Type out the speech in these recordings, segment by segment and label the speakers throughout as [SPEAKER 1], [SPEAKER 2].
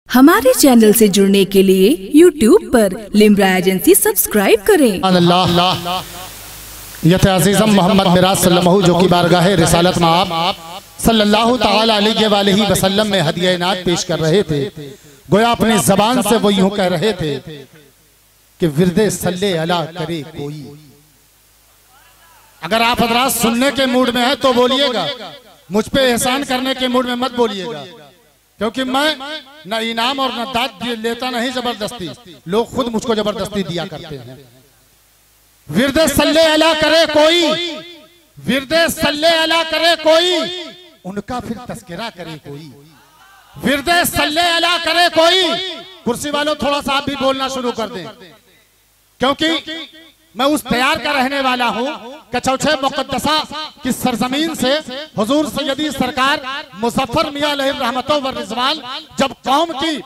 [SPEAKER 1] हमारे चैनल से जुड़ने के लिए YouTube पर लिम्रा एजेंसी सब्सक्राइब करें।
[SPEAKER 2] अज़ीज़म मोहम्मद मिराज सल्लल्लाहु जो कि बारगाह रिसालत में आप सल्लल्लाहु तआला अलैहि वसल्लम में हदिया इनात पेश कर रहे थे। गोया अपनी जबान से वो यूं कह रहे थे कि विरदे सल्ले अला करे कोई। अगर आप हजरात सुनने के मूड में है तो बोलिएगा, मुझ पे एहसान करने के मूड में मत बोलिएगा, क्योंकि मैं न इनाम और न दाद लेता नहीं जबरदस्ती, लोग खुद मुझको जबरदस्ती दिया करते हैं। विरदे सल्ले अला करे कोई, विरदे सल्ले अला करे कोई, उनका फिर तस्करा करे कोई। विरदे सल्ले अला करे कोई। कुर्सी वालों थोड़ा सा आप भी बोलना शुरू कर दें, क्योंकि मैं उस तैयार का रहने वाला हूं कि चौथे मुकद्दसा की सरजमीन से हुजूर सैयदी सरकार मुजफ्फर मियां अलैहि रहमतो व रिजवान जब कौम की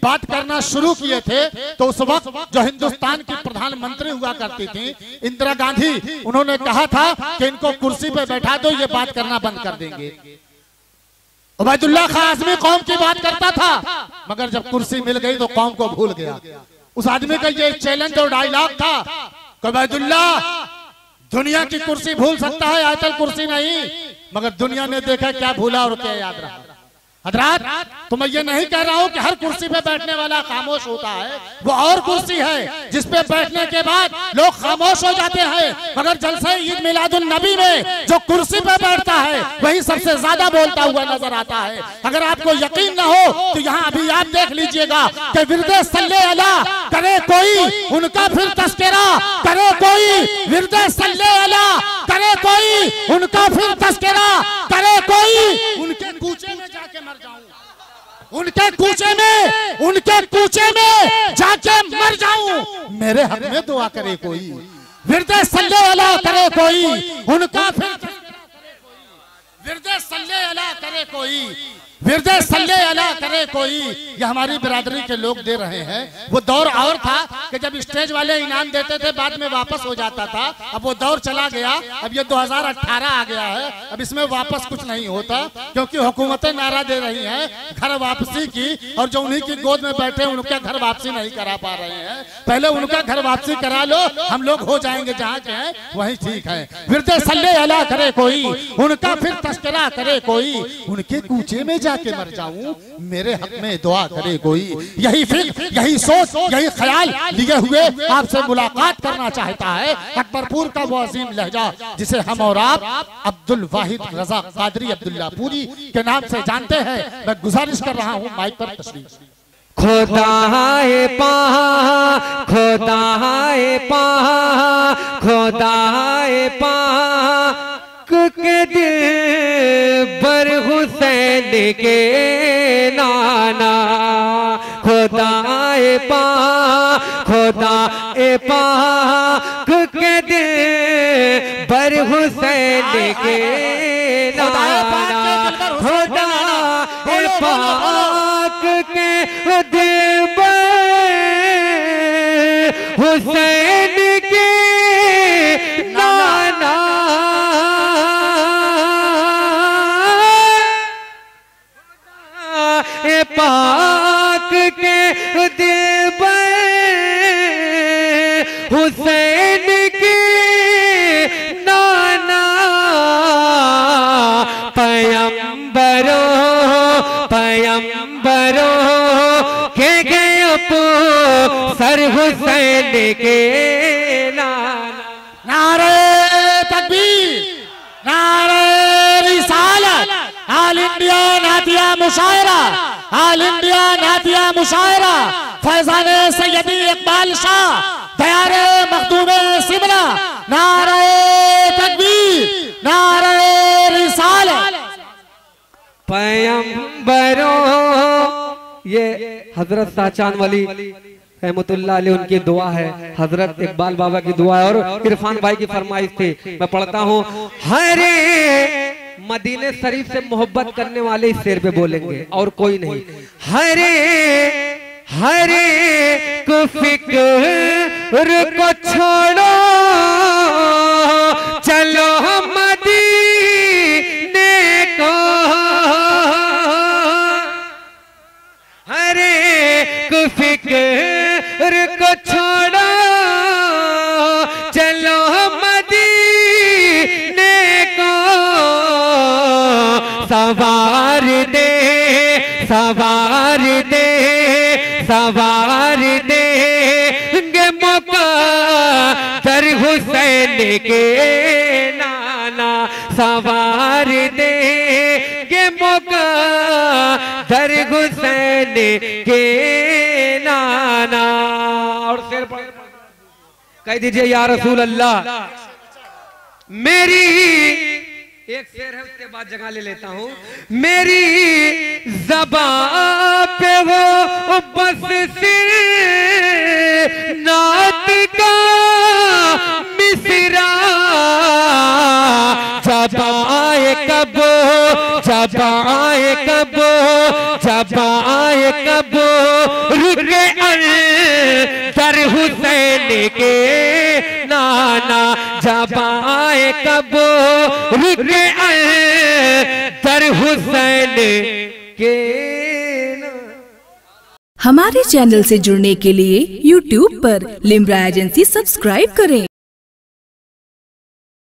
[SPEAKER 2] बात करना शुरू किए थे तो उस वक्त जो हिंदुस्तान की प्रधानमंत्री हुआ करती थी इंदिरा गांधी, उन्होंने कहा था कि इनको कुर्सी पे बैठा दो, ये बात करना बंद कर देंगे। उबैदुल्लाह खां आज़मी कौम की बात करता था, मगर जब कुर्सी मिल गई तो कौम को भूल गया। उस आदमी का ये चैलेंज और डायलॉग था, उबैदुल्लाह दुनिया की कुर्सी भूल सकता है, आयतल कुर्सी नहीं। मगर दुनिया ने देखा क्या भूला और क्या याद रहा। हजरात, तो मैं ये नहीं कह रहा हूं कि हर कुर्सी पे बैठने वाला खामोश होता है, वो और कुर्सी है जिसपे बैठने के बाद लोग खामोश हो जाते हैं। मगर जलसे ईद मिलादुन नबी में जो कुर्सी पे बैठता है वही सबसे ज्यादा बोलता हुआ नजर आता है। अगर आपको यकीन ना हो तो यहाँ अभी आप देख लीजिएगा कि विरदे सल्ले अला करे कोई, उनका फिर तस्करा करे कोई। विरदे सल्ले अला करे कोई, उनका फिर तस्करा करे कोई। उनके कूचे में जाके मर जाऊं, उनके कूचे में जाके मर जाऊं, मेरे हक में दुआ करे कोई। विरदे सल्ले अला करे कोई, उनका फिर विरदे सल्ले अला करे कोई, विरदे सल्ले अला करे कोई। ये हमारी बिरादरी के लोग दे रहे हैं। वो दौर और था कि जब स्टेज वाले इनाम देते थे बाद में वापस हो जाता था, अब वो दौर चला गया। अब ये 2018 आ गया है, अब इसमें वापस कुछ नहीं होता, क्योंकि हुकूमतें नारा दे रही हैं घर वापसी की, और जो उन्हीं की गोद में बैठे उनके घर वापसी नहीं करा पा रहे हैं। पहले उनका घर वापसी करा लो, हम लोग हो जाएंगे जहाँ के हैं वही ठीक है। विरदे सल्ले अला करे कोई, उनका फिर तस्करा करे कोई। उनके कूचे में जाके मर जाऊं, मेरे हक में दुआ करे कोई। यही फिक्र, यही सोच, यही ख्याल लिए हुए आपसे मुलाकात करना चाहता है अकबरपुर का वो अजीम लहजा जिसे हम और आप अब्दुल वाहिद रजा कादरी अब्दुल्ला पुरी के नाम से जानते हैं। मैं गुजारिश कर रहा हूं माइक पर तशरीफ।
[SPEAKER 3] खुदाए पाक, खुदाए पाक, खुदाए पाक के दिल बर हुसैन के नाना। खुदाए पाक, खुदाए पाक के दिल बर हुसैन के नाना। खुदाए पाक के दिल बर हुसैन के नाना। पाक के दिल पर हुसैन के नाना। पैगंबरों पैगंबरों के गए सर हुसैन के नाना।
[SPEAKER 2] नारे तकबीर, नारे रिसालत, ऑल इंडिया नातिया मुशायरा, ऑल इंडिया नातिया मुशायरा, फैजाने सैयदी इकबाल शाह, दयारे मखदूमे सिमरा। नारे तकबीर, नारे रिसालत।
[SPEAKER 3] पैगंबरों, ये हजरत शाहचांद वली रहमतुल्लाह अलैह उनकी दुआ है, हजरत इकबाल बाबा की दुआ है और इरफान भाई की फरमाइश थी। मैं पढ़ता हूँ, हरे मदीने शरीफ से मोहब्बत करने वाले इस शेर पे बोलेंगे और कोई नहीं। हरे हरे को फिक्र को छोड़ो, चलो मदीने को। हरे इश्क फिक्र को छोड़ो चलो मदीने को सवार दे सवार दे सवार दे मौका दर हुसैन के नाना सवार दे मौका दर हुसैन के नाना। और शेर कह दीजिए या रसूल अल्लाह। मेरी एक शेर है उसके बाद जगह ले लेता हूँ। मेरी ज़बान पे हो बस सिर नात का मिसरा जब आए कब जब आए कब जब आए कब रुके दर हुसैन के नाना जब आए कब रुके दर हुसैन के।
[SPEAKER 1] हमारे चैनल से जुड़ने के लिए YouTube पर लिम्रा एजेंसी सब्सक्राइब करें।